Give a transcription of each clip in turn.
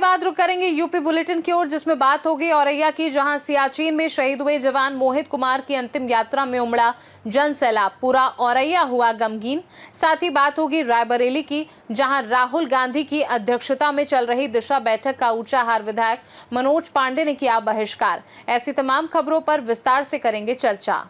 बाद रुक करेंगे यूपी बुलेटिन की ओर, जिसमें बात होगी औरैया की, जहां सियाचिन में शहीद हुए जवान मोहित कुमार की अंतिम यात्रा में उमड़ा जन सैलाब, पूरा औरैया हुआ गमगीन। साथ ही बात होगी रायबरेली की, जहां राहुल गांधी की अध्यक्षता में चल रही दिशा बैठक का ऊंचाहार विधायक मनोज पांडे ने किया बहिष्कार। ऐसी तमाम खबरों पर विस्तार से करेंगे चर्चा।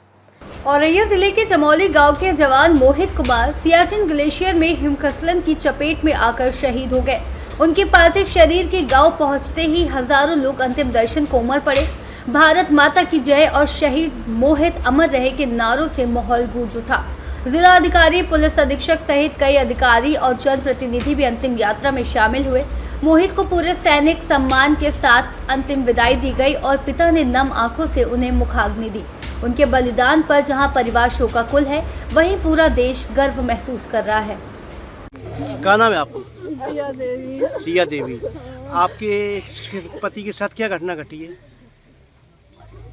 औरैया जिले के चमौली गांव के जवान मोहित कुमार सियाचिन ग्लेशियर में हिमस्खलन की चपेट में आकर शहीद हो गए। उनके पार्थिव शरीर के गांव पहुंचते ही हजारों लोग अंतिम दर्शन को उमड़ पड़े। भारत माता की जय और शहीद मोहित अमर रहे के नारों से माहौल गूंज उठा। जिला अधिकारी, पुलिस अधीक्षक सहित कई अधिकारी और जनप्रतिनिधि भी अंतिम यात्रा में शामिल हुए। मोहित को पूरे सैनिक सम्मान के साथ अंतिम विदाई दी गई और पिता ने नम आंखों से उन्हें मुखाग्नि दी। उनके बलिदान पर जहां परिवार शोकाकुल है, वहीं पूरा देश गर्व महसूस कर रहा है। क्या नाम है आपको? सिया देवी। सिया देवी। आपके पति के साथ क्या घटना घटी है?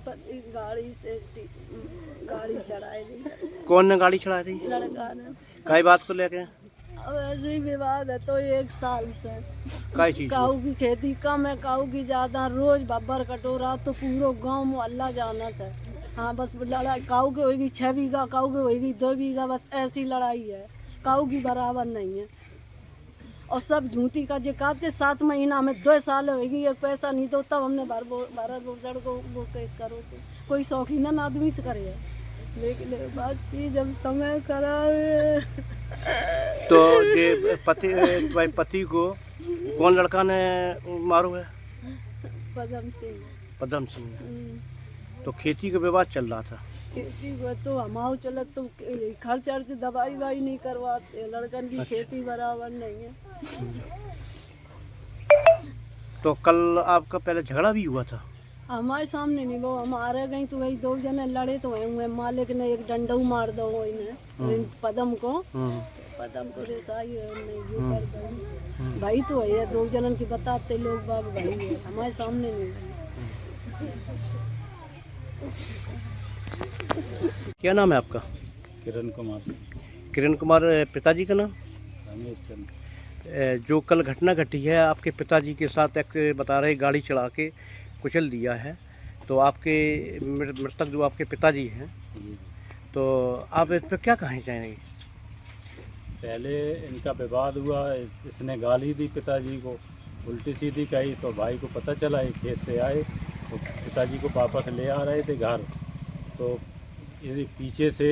पति गाड़ी से गाड़ी चढ़ाई थी। कौन ने गाड़ी चढ़ा दी? लड़का ने। काय बात को लेके? अब ऐसे ही विवाद है तो 1 साल से। काय चीज? काऊ की खेती कम है, काऊ की ज्यादा। रोज बब्बर कटोरा तो पूरा गांव मोहल्ला जानत है। हाँ, बस लड़ाई काऊ की होगी 6 बीघा, काऊ की होगी 2 बीघा, बस ऐसी लड़ाई है। काऊ की बराबर नहीं है। और सब झूठी का जे कहते 7 महीना में 2 साल होगी, एक पैसा नहीं तो तब हमने भारत भूषण को वो केस करो थे। कोई शौकीन आदमी से करे है, लेकिन बात चीज जब समय करावे। तो ये पति को कौन लड़का ने मारो है? पदम सिंह। पदम सिंह। तो खेती का विवाद चल रहा था। खेती को तो हमाओ चलत तो खर्च अर्च दवाई वाई नहीं करवाते, लड़कन की खेती बराबर नहीं है। तो कल आपका पहले झगड़ा भी हुआ था? हमारे सामने नहीं, वो हमारे गई तो वही 2 जने लड़े तो वही मालिक ने एक डंडू मार दो इन्हें पदम को रेसाई नहीं कर दो भाई। तो है 2 जनन की बताते लोग बाग भाई है, हमारे सामने नहीं। क्या नाम है आपका? किरण कुमार। किरण कुमार। पिताजी का नाम? रमेश चंद्र। जो कल घटना घटी है, आपके पिताजी के साथ एक बता रहे गाड़ी चढ़ा के कुचल दिया है, तो आपके मृतक जो आपके पिताजी हैं, तो आप इस पर क्या कहना चाहेंगे? पहले इनका विवाद हुआ, इसने गाली दी पिताजी को, उल्टी सीधी कही, तो भाई को पता चला, ये खेत से आए तो पिताजी को वापस ले आ रहे थे घर, तो इस पीछे से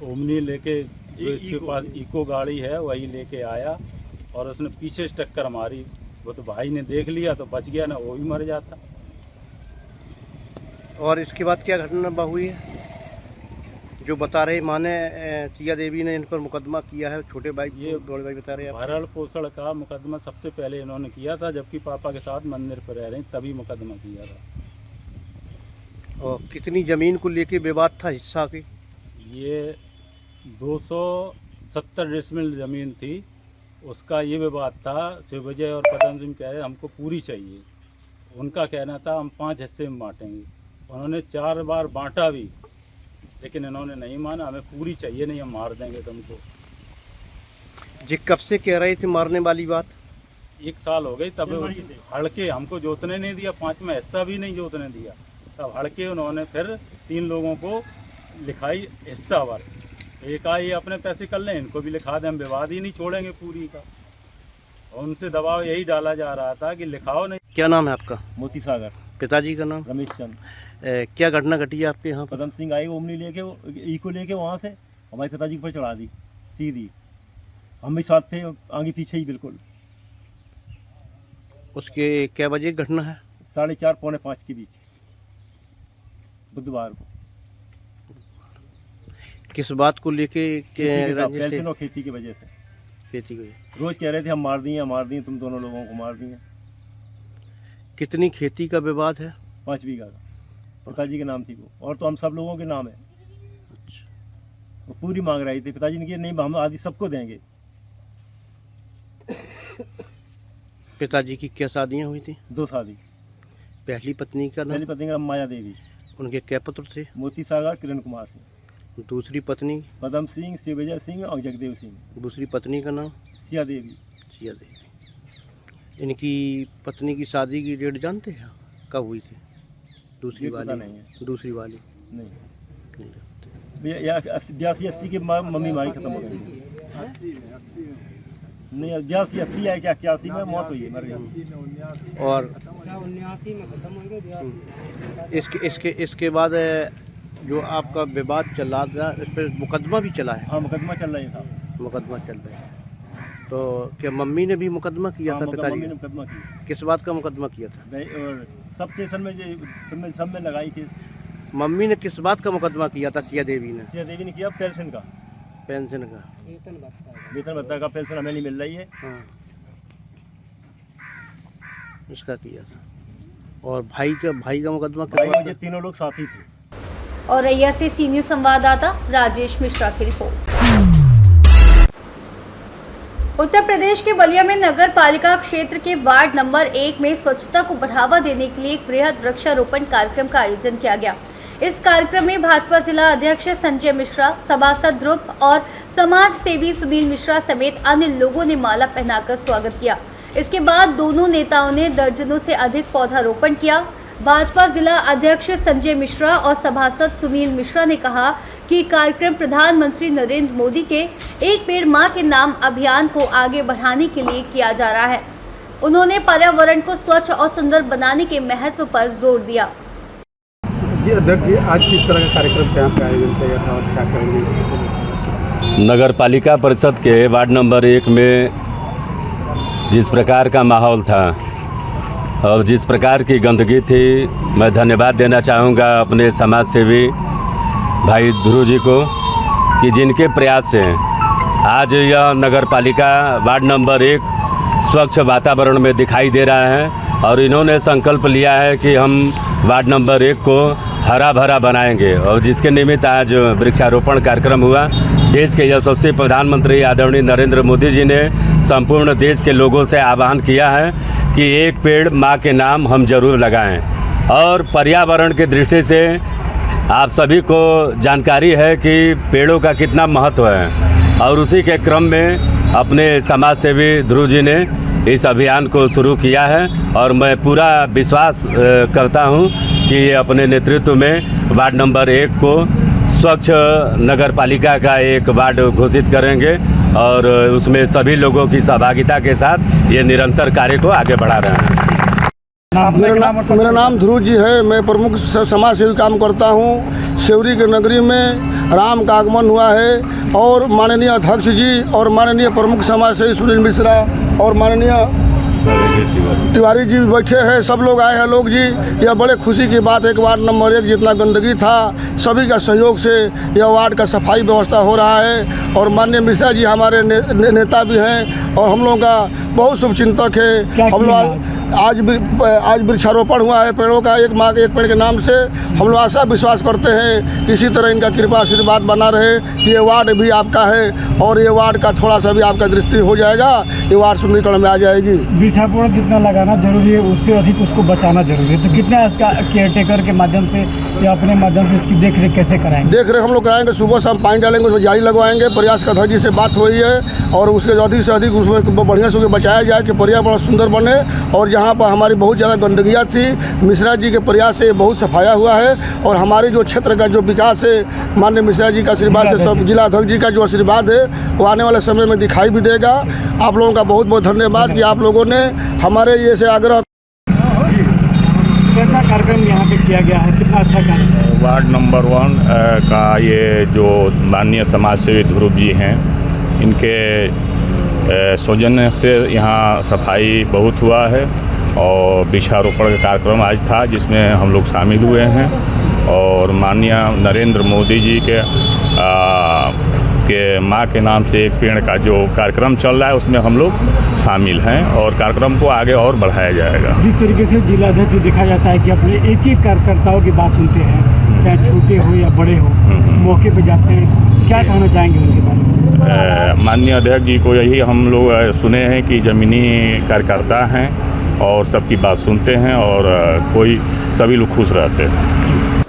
ओमनी लेके जो इसके पास इको गाड़ी है वही लेके आया और उसने पीछे से टक्कर मारी। वो तो भाई ने देख लिया तो बच गया, ना वो भी मर जाता। और इसके बाद क्या घटना हुई है जो बता रहे माँ ने, सिया देवी ने इन पर मुकदमा किया है? छोटे भाई, ये बड़े भाई बता रहे हैं। भरण पोषण का मुकदमा सबसे पहले इन्होंने किया था, जबकि पापा के साथ मंदिर पर रह रहे तभी मुकदमा किया था। और कितनी ज़मीन को लेके विवाद था हिस्सा की? ये 270 डिसमिल ज़मीन थी, उसका ये विवाद था। शिवविजय और पदम सिंह कह रहे हमको पूरी चाहिए, उनका कहना था हम 5 हिस्से में बांटेंगे। उन्होंने 4 बार बांटा भी, लेकिन इन्होंने नहीं माना, हमें पूरी चाहिए, नहीं हम मार देंगे तुमको। जी कब से कह रहे थे मारने वाली बात? 1 साल हो गई, तब हड़के हमको जोतने नहीं दिया, 5वां हिस्सा भी नहीं जोतने दिया। तब हड़के उन्होंने फिर 3 लोगों को लिखाई हिस्सा भर, एक आई अपने पैसे कर लें, इनको भी लिखा दें, हम विवाद ही नहीं छोड़ेंगे पूरी का। और उनसे दबाव यही डाला जा रहा था कि लिखाओ नहीं। क्या नाम है आपका? मोती सागर। पिताजी का नाम? रमेश चंद्र। क्या घटना घटी है आपके यहाँ? पदम सिंह आई ओमनी लेके, इको लेके वहाँ से हमारे पिताजी के ऊपर चढ़ा दी सीधी। हम भी साथ थे, आगे पीछे ही बिल्कुल। उसके क्या बजे घटना है? 4:30 पौने 5 के बीच, बुधवार को। किस बात को लेके? खेती की वजह से। खेती को रोज कह रहे थे हम मार दिए, तुम दोनों लोगों को मार दिए। कितनी खेती का विवाद है? 5 बीघा का पिताजी के नाम थी वो, और तो हम सब लोगों के नाम है। वो पूरी मांग रही थी, पिताजी ने कहा नहीं हम आदि सबको देंगे। पिताजी की क्या शादियाँ हुई थी? 2 शादी। पहली पत्नी का नाम? पहली पत्नी का नाम माया देवी। उनके क्या पुत्र थे? मोती सागर, किरण कुमार सिंह। दूसरी पत्नी? पदम सिंह, शिवविजय सिंह और जगदेव सिंह। दूसरी पत्नी का नाम? सिया देवी। सिया देवी। इनकी पत्नी की शादी की डेट जानते हैं कब हुई थी? दूसरी ये पता वाली? नहीं है। दूसरी वाली नहीं, नहीं जानते। या 82-80 की मम्मी हमारी खत्म हो गई। नहीं 82-80 है क्या 81 में मौत हुई है, मर गई। और इसके बाद जो आपका विवाद चल रहा था इस पर मुकदमा भी चला है? हाँ मुकदमा चल रहा है साहब। मुकदमा चल रहा है। तो क्या मम्मी ने भी मुकदमा किया था पिताजी मम्मी ने का? मुकदमा किया। किस बात का मुकदमा किया था? और सब स्टेशन में सब में लगाई केस। मम्मी ने किस बात का मुकदमा किया था सिया देवी ने? सिया देवी ने किया पेंशन का। पेंशन का? वेतन भत्ता का पेंशन हमें नहीं मिल रही है। हाँ, इसका किया था। और भाई का मुकदमा भाई किस बात मुझे तीनों लोग साथी थे। औरैया से सी न्यूज़ संवाददाता राजेश मिश्रा की रिपोर्ट। उत्तर प्रदेश के बलिया में नगर पालिका क्षेत्र के वार्ड नंबर 1 में स्वच्छता को बढ़ावा देने के लिए एक बृहद वृक्षारोपण कार्यक्रम का आयोजन किया गया। इस कार्यक्रम में भाजपा जिला अध्यक्ष संजय मिश्रा, सभासद ध्रुव और समाज सेवी सुनील मिश्रा समेत अन्य लोगों ने माला पहनाकर स्वागत किया। इसके बाद दोनों नेताओं ने दर्जनों से अधिक पौधारोपण किया। भाजपा जिला अध्यक्ष संजय मिश्रा और सभासद सुनील मिश्रा ने कहा कि कार्यक्रम प्रधानमंत्री नरेंद्र मोदी के एक पेड़ मां के नाम अभियान को आगे बढ़ाने के लिए किया जा रहा है। उन्होंने पर्यावरण को स्वच्छ और सुंदर बनाने के महत्व पर जोर दिया। जी अध्यक्ष जी, आज किस तरह का कार्यक्रम यहाँ पे आयोजन किया गया था और क्या करेंगे? नगर पालिका परिषद के वार्ड नंबर 1 में जिस प्रकार का माहौल था और जिस प्रकार की गंदगी थी, मैं धन्यवाद देना चाहूँगा अपने समाज सेवी भाई ध्रुव जी को कि जिनके प्रयास से आज यह नगर पालिका वार्ड नंबर 1 स्वच्छ वातावरण में दिखाई दे रहा है और इन्होंने संकल्प लिया है कि हम वार्ड नंबर 1 को हरा भरा बनाएंगे और जिसके निमित्त आज वृक्षारोपण कार्यक्रम हुआ। देश के यशस्वी प्रधानमंत्री आदरणीय नरेंद्र मोदी जी ने संपूर्ण देश के लोगों से आह्वान किया है कि एक पेड़ माँ के नाम हम जरूर लगाएं और पर्यावरण की दृष्टि से आप सभी को जानकारी है कि पेड़ों का कितना महत्व है और उसी के क्रम में अपने समाज सेवी ध्रुव जी ने इस अभियान को शुरू किया है और मैं पूरा विश्वास करता हूं कि ये अपने नेतृत्व में वार्ड नंबर 1 को स्वच्छ नगर पालिका का एक वार्ड घोषित करेंगे और उसमें सभी लोगों की सहभागिता के साथ ये निरंतर कार्य को आगे बढ़ा रहे हैं। मेरा नाम ध्रुव जी है। मैं प्रमुख समाज सेवी काम करता हूँ। सेवरी के नगरी में राम का आगमन हुआ है और माननीय अध्यक्ष जी और माननीय प्रमुख समाज सेवी सुनील मिश्रा और माननीय तिवारी जी भी बैठे हैं। सब लोग आए हैं लोग जी। यह बड़े खुशी की बात है कि वार्ड नंबर 1 जितना गंदगी था सभी का सहयोग से यह वार्ड का सफाई व्यवस्था हो रहा है और माननीय मिश्रा जी हमारे नेता भी हैं और हम लोगों का बहुत शुभचिंतक है। हम लोग आज वृक्षारोपण हुआ है पेड़ों का, एक माँ के एक पेड़ के नाम से। हम लोग आशा विश्वास करते हैं कि इसी तरह इनका कृपा आशीर्वाद बना रहे कि ये वार्ड भी आपका है और ये वार्ड का थोड़ा सा भी आपका दृष्टि हो जाएगा, ये वार्ड सुंदरीकरण में आ जाएगी। वृक्षारोपण जितना लगाना जरूरी है उससे अधिक उसको बचाना जरूरी है, तो कितना इसका केयर टेकर के माध्यम से या अपने माध्यम से इसकी देख रेख कैसे कराएंगे? देख रेख हम लोग कराएंगे, सुबह शाम पानी डालेंगे, उसमें जाली लगवाएंगे। प्रयास का अध्यक्ष जी से बात हुई है और उसके अधिक से अधिक उसमें बढ़िया से बचाया जाए कि पर्यावरण सुंदर बने। और जहाँ पर हमारी बहुत ज़्यादा गंदगियाँ थी, मिश्रा जी के प्रयास से बहुत सफाया हुआ है और हमारे जो क्षेत्र का जो विकास है माननीय मिश्रा जी का आशीर्वाद से, सब जिला अध्यक्ष जी का जो आशीर्वाद है वो आने वाले समय में दिखाई भी देगा। आप लोगों का बहुत बहुत धन्यवाद कि आप लोगों ने हमारे जैसे आग्रह। कैसा कार्यक्रम यहाँ पे किया गया है, कितना अच्छा कार्यक्रम? वार्ड नंबर 1 का ये जो माननीय समाज सेवी ध्रुव जी हैं, इनके सौजन्य से यहाँ सफाई बहुत हुआ है और वृक्षारोपण का कार्यक्रम आज था जिसमें हम लोग शामिल हुए हैं और माननीय नरेंद्र मोदी जी के माँ के नाम से एक पेड़ का जो कार्यक्रम चल रहा है उसमें हम लोग शामिल हैं और कार्यक्रम को आगे और बढ़ाया जाएगा। जिस तरीके से जिलाध्यक्ष देखा जाता है कि अपने एक ही कार्यकर्ताओं की बात सुनते हैं, चाहे छोटे हो या बड़े हो, मौके पे जाते हैं, क्या कहना चाहेंगे उनके बारे में? माननीय अध्यक्ष जी को यही हम लोग सुने हैं कि ज़मीनी कार्यकर्ता हैं और सबकी बात सुनते हैं और सभी लोग खुश रहते हैं।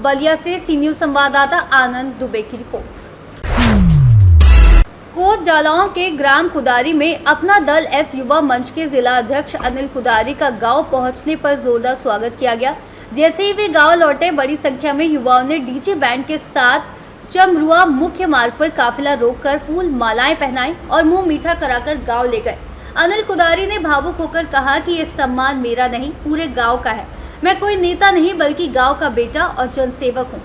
बलिया से सी न्यूज़ संवाददाता आनंद दुबे की रिपोर्ट। कोट जालौन के ग्राम कुदारी में अपना दल एस युवा मंच के जिला अध्यक्ष अनिल कुदारी का गांव पहुंचने पर जोरदार स्वागत किया गया। जैसे ही वे गांव लौटे, बड़ी संख्या में युवाओं ने डीजे बैंड के साथ चमरुआ मुख्य मार्ग पर काफिला रोककर फूल मालाएं पहनाई और मुंह मीठा कराकर गांव ले गए। अनिल कुदारी ने भावुक होकर कहा कि ये सम्मान मेरा नहीं, पूरे गांव का है। मैं कोई नेता नहीं बल्कि गांव का बेटा और जनसेवक हूं।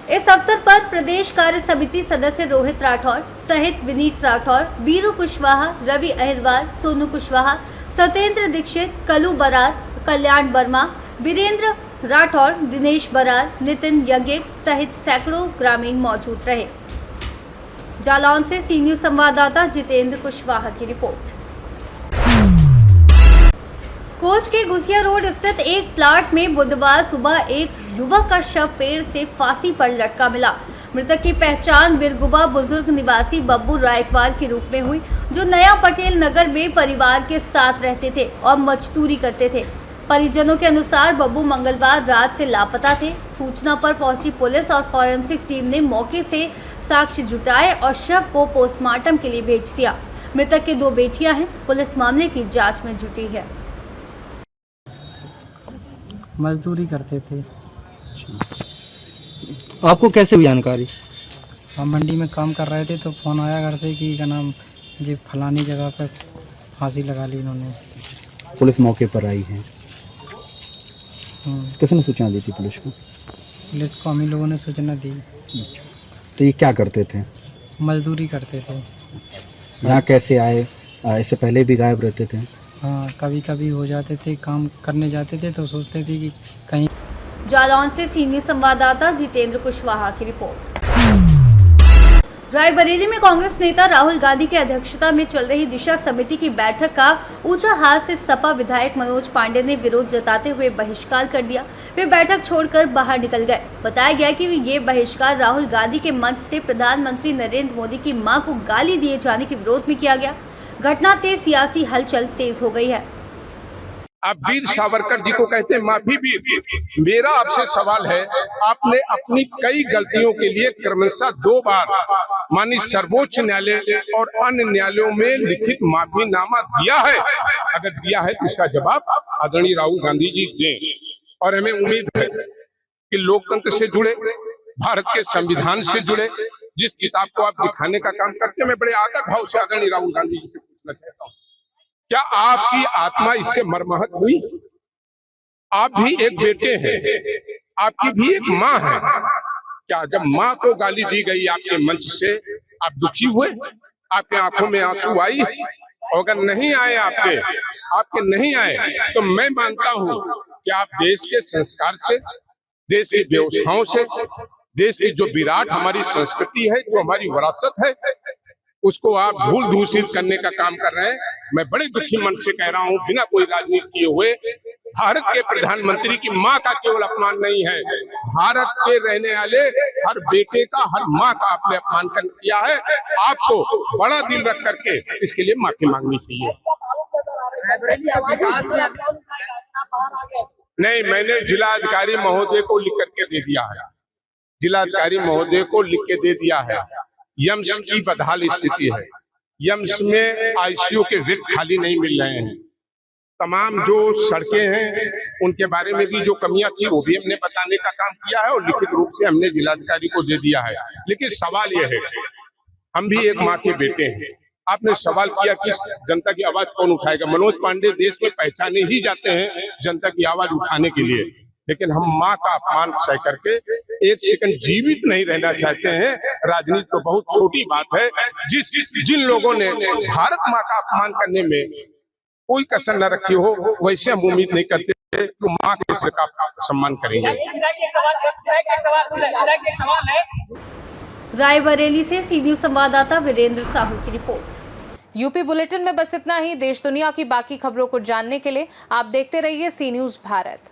इस अवसर पर प्रदेश कार्य समिति सदस्य रोहित राठौर सहित विनीत राठौर, बीरू कुशवाहा, रवि अहिरवार, सोनू कुशवाहा, सत्येंद्र दीक्षित, कलू बरार, कल्याण वर्मा, बीरेंद्र राठौर, दिनेश बरार, नितिन यज्ञ सहित सैकड़ों ग्रामीण मौजूद रहे। जालौन से सी न्यूज़ संवाददाता जितेंद्र कुशवाहा की रिपोर्ट। कोच के घुसिया रोड स्थित एक प्लाट में बुधवार सुबह एक युवक का शव पेड़ से फांसी पर लटका मिला। मृतक की पहचान बिरगुबा बुजुर्ग निवासी बब्बू रायकवार के रूप में हुई, जो नया पटेल नगर में परिवार के साथ रहते थे और मजदूरी करते थे। परिजनों के अनुसार बब्बू मंगलवार रात से लापता थे। सूचना पर पहुंची पुलिस और फॉरेंसिक टीम ने मौके से साक्ष्य जुटाए और शव को पोस्टमार्टम के लिए भेज दिया। मृतक के 2 बेटियां हैं। पुलिस मामले की जांच में जुटी है। मजदूरी करते थे। आपको कैसे हुई जानकारी? हम मंडी में काम कर रहे थे तो फ़ोन आया घर से कि क्या नाम जी फलानी जगह पर फांसी लगा ली इन्होंने। पुलिस मौके पर आई है। किसने सूचना दी थी पुलिस को? पुलिस को हम ही लोगों ने सूचना दी। तो ये क्या करते थे? मजदूरी करते थे। यहाँ कैसे आए? इससे पहले भी गायब रहते थे? हाँ, कभी कभी हो जाते थे, काम करने जाते थे तो सोचते थे कि कहीं। जालौन से सी न्यूज़ संवाददाता जितेंद्र कुशवाहा की रिपोर्ट। रायबरेली में कांग्रेस नेता राहुल गांधी की अध्यक्षता में चल रही दिशा समिति की बैठक का ऊंचाहार से सपा विधायक मनोज पांडे ने विरोध जताते हुए बहिष्कार कर दिया। वे बैठक छोड़कर बाहर निकल गए। बताया गया कि ये बहिष्कार राहुल गांधी के मंच से प्रधानमंत्री नरेंद्र मोदी की मां को गाली दिए जाने के विरोध में किया गया। घटना से सियासी हलचल तेज हो गई है। आप वीर सावरकर जी को कहते हैं माफी वीर। मेरा आपसे सवाल है, आपने अपनी कई गलतियों के लिए क्रमशः 2 बार माननीय सर्वोच्च न्यायालय और अन्य न्यायालयों में लिखित माफीनामा दिया है। अगर दिया है तो इसका जवाब आदरणीय राहुल गांधी जी दें। और हमें उम्मीद है कि लोकतंत्र से जुड़े, भारत के संविधान से जुड़े जिस किताब को आप दिखाने का काम करते हैं, मैं बड़े आदर भाव से आदरणीय राहुल गांधी जी से पूछना चाहता हूँ, क्या आपकी आत्मा इससे मर्माहत हुई? आप भी एक बेटे हैं, आपकी भी एक माँ है। क्या जब माँ को गाली दी गई आपके मंच से आप दुखी हुए? आपके आंखों में आंसू आई? और अगर नहीं आए आपके नहीं आए तो मैं मानता हूँ कि आप देश के संस्कार से, देश की व्यवस्थाओं से, देश की जो विराट हमारी संस्कृति है, जो हमारी विरासत है, उसको आप भूल दूषित करने का काम कर रहे हैं। मैं बड़े दुखी मन से कह रहा हूं, बिना कोई राजनीति किए हुए, भारत के प्रधानमंत्री की मां का केवल अपमान नहीं है, भारत के रहने वाले हर बेटे का, हर मां का आपने अपमान कर किया है। आपको बड़ा दिल रख करके इसके लिए माफी मांगनी चाहिए। नहीं, मैंने जिलाधिकारी महोदय को लिख करके दे दिया है। जिलाधिकारी महोदय को लिख के दे दिया है। यम्स की बदहाल स्थिति है। यम्स में आईसीयू के बेड खाली नहीं मिल रहे हैं। तमाम जो सड़कें हैं उनके बारे में भी जो कमियां थी वो भी हमने बताने का काम किया है और लिखित रूप से हमने जिलाधिकारी को दे दिया है। लेकिन सवाल यह है, हम भी एक माँ के बेटे हैं। आपने सवाल किया कि जनता की आवाज कौन उठाएगा। मनोज पांडे देश में पहचाने ही जाते हैं जनता की आवाज उठाने के लिए, लेकिन हम माँ का अपमान सह करके एक सेकंड जीवित नहीं रहना चाहते हैं। राजनीति तो बहुत छोटी बात है। जिन लोगों ने भारत माँ का अपमान करने में कोई कसर न रखी हो, वैसे हम उम्मीद नहीं करते तो माँ के का सम्मान करेंगे। रायबरेली से सी न्यूज़ संवाददाता वीरेंद्र साहू की रिपोर्ट। यूपी बुलेटिन में बस इतना ही। देश दुनिया की बाकी खबरों को जानने के लिए आप देखते रहिए सी न्यूज़ भारत।